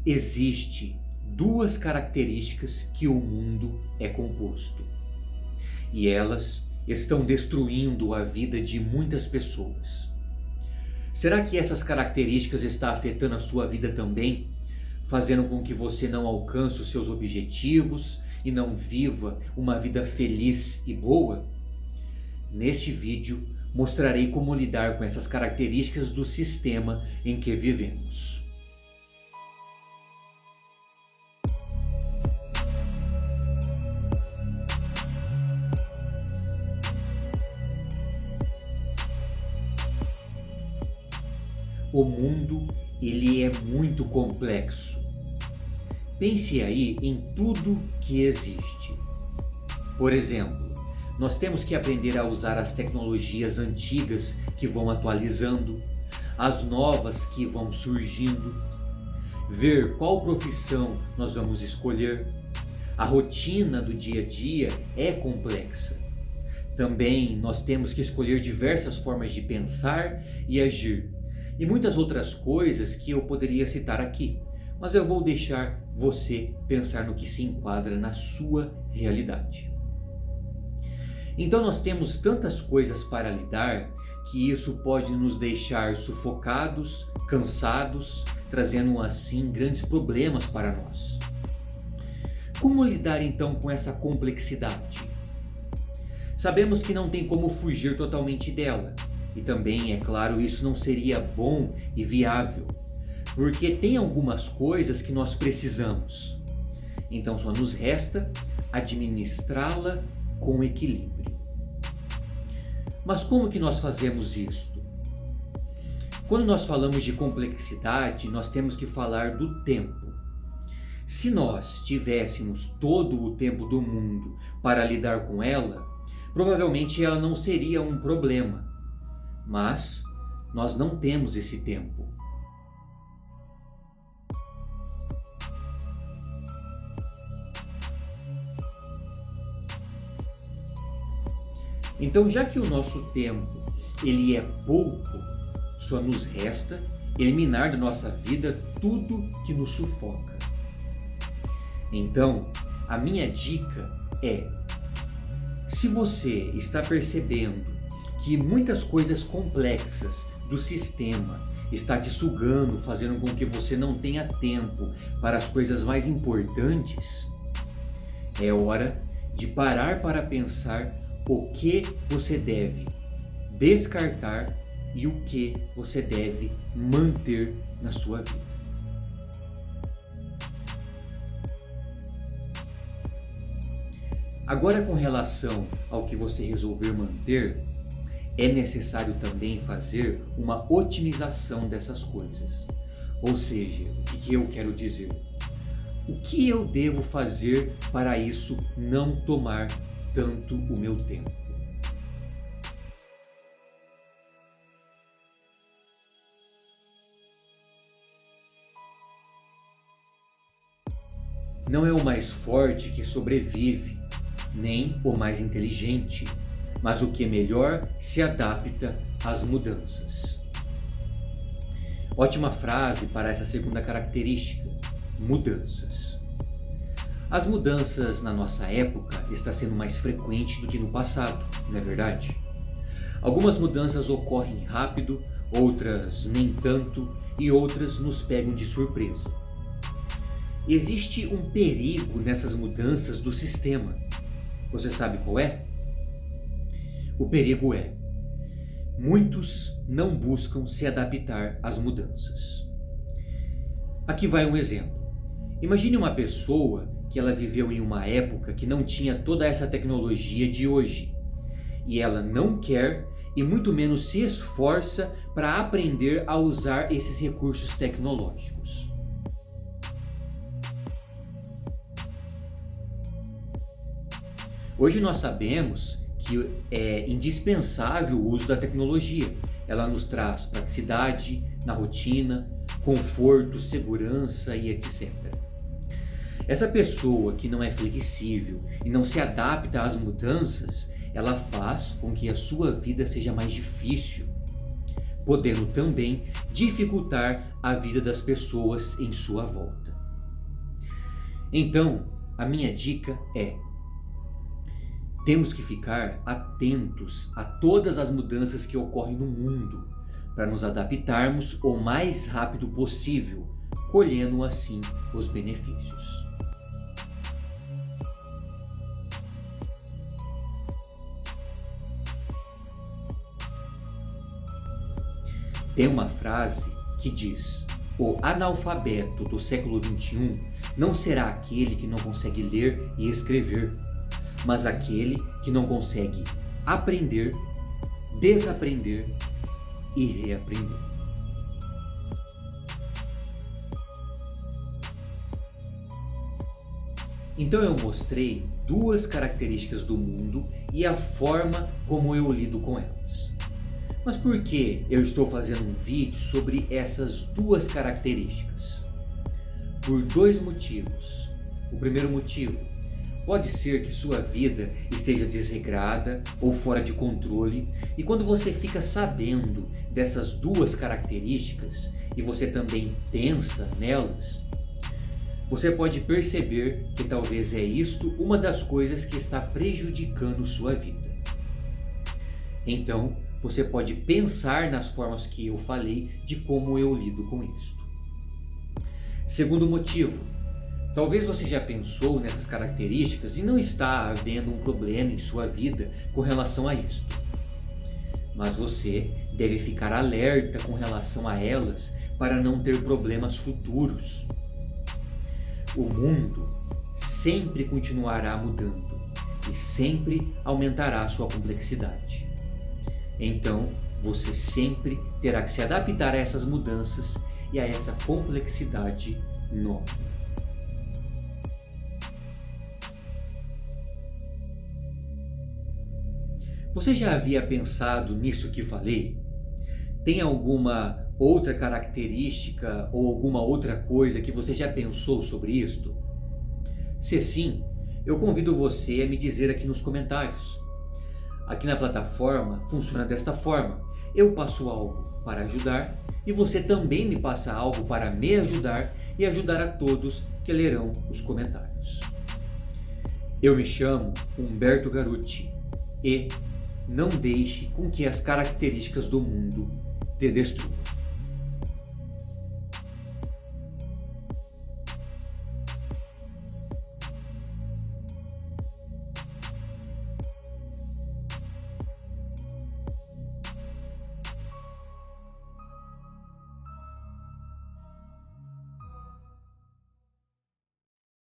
Existem duas características que o mundo é composto, e elas estão destruindo a vida de muitas pessoas. Será que essas características estão afetando a sua vida também, fazendo com que você não alcance os seus objetivos e não viva uma vida feliz e boa? Neste vídeo mostrarei como lidar com essas características do sistema em que vivemos. O mundo, ele é muito complexo. Pense aí em tudo que existe. Por exemplo, nós temos que aprender a usar as tecnologias antigas que vão atualizando, as novas que vão surgindo, ver qual profissão nós vamos escolher. A rotina do dia a dia é complexa. Também nós temos que escolher diversas formas de pensar e agir. E muitas outras coisas que eu poderia citar aqui, mas eu vou deixar você pensar no que se enquadra na sua realidade. Então nós temos tantas coisas para lidar que isso pode nos deixar sufocados, cansados, trazendo assim grandes problemas para nós. Como lidar então com essa complexidade? Sabemos que não tem como fugir totalmente dela. E também, é claro, isso não seria bom e viável, porque tem algumas coisas que nós precisamos. Então só nos resta administrá-la com equilíbrio. Mas como que nós fazemos isto? Quando nós falamos de complexidade, nós temos que falar do tempo. Se nós tivéssemos todo o tempo do mundo para lidar com ela, provavelmente ela não seria um problema. Mas nós não temos esse tempo. Então, já que o nosso tempo ele é pouco, só nos resta eliminar da nossa vida tudo que nos sufoca. Então, a minha dica é: se você está percebendo que muitas coisas complexas do sistema está te sugando, fazendo com que você não tenha tempo para as coisas mais importantes, é hora de parar para pensar o que você deve descartar e o que você deve manter na sua vida. Agora, com relação ao que você resolver manter, é necessário também fazer uma otimização dessas coisas. Ou seja, o que eu quero dizer? O que eu devo fazer para isso não tomar tanto o meu tempo? Não é o mais forte que sobrevive, nem o mais inteligente, mas o que é melhor se adapta às mudanças. Ótima frase para essa segunda característica: mudanças. As mudanças na nossa época estão sendo mais frequentes do que no passado, não é verdade? Algumas mudanças ocorrem rápido, outras nem tanto e outras nos pegam de surpresa. Existe um perigo nessas mudanças do sistema. Você sabe qual é? O perigo é: muitos não buscam se adaptar às mudanças. Aqui vai um exemplo. Imagine uma pessoa que ela viveu em uma época que não tinha toda essa tecnologia de hoje. E ela não quer e muito menos se esforça para aprender a usar esses recursos tecnológicos. Hoje nós sabemos que é indispensável o uso da tecnologia. Ela nos traz praticidade na rotina, conforto, segurança e etc. Essa pessoa que não é flexível e não se adapta às mudanças, ela faz com que a sua vida seja mais difícil, podendo também dificultar a vida das pessoas em sua volta. Então, a minha dica é: temos que ficar atentos a todas as mudanças que ocorrem no mundo, para nos adaptarmos o mais rápido possível, colhendo assim os benefícios. Tem uma frase que diz: o analfabeto do século XXI não será aquele que não consegue ler e escrever, mas aquele que não consegue aprender, desaprender e reaprender. Então eu mostrei duas características do mundo e a forma como eu lido com elas. Mas por que eu estou fazendo um vídeo sobre essas duas características? Por dois motivos. O primeiro motivo: pode ser que sua vida esteja desregrada ou fora de controle, e quando você fica sabendo dessas duas características e você também pensa nelas, você pode perceber que talvez é isto uma das coisas que está prejudicando sua vida. Então, você pode pensar nas formas que eu falei de como eu lido com isto. Segundo motivo: talvez você já pensou nessas características e não está havendo um problema em sua vida com relação a isto. Mas você deve ficar alerta com relação a elas para não ter problemas futuros. O mundo sempre continuará mudando e sempre aumentará sua complexidade. Então, você sempre terá que se adaptar a essas mudanças e a essa complexidade nova. Você já havia pensado nisso que falei? Tem alguma outra característica ou alguma outra coisa que você já pensou sobre isto? Se sim, eu convido você a me dizer aqui nos comentários. Aqui na plataforma funciona desta forma: eu passo algo para ajudar e você também me passa algo para me ajudar e ajudar a todos que lerão os comentários. Eu me chamo Humberto Garuti e não deixe com que as características do mundo te destruam.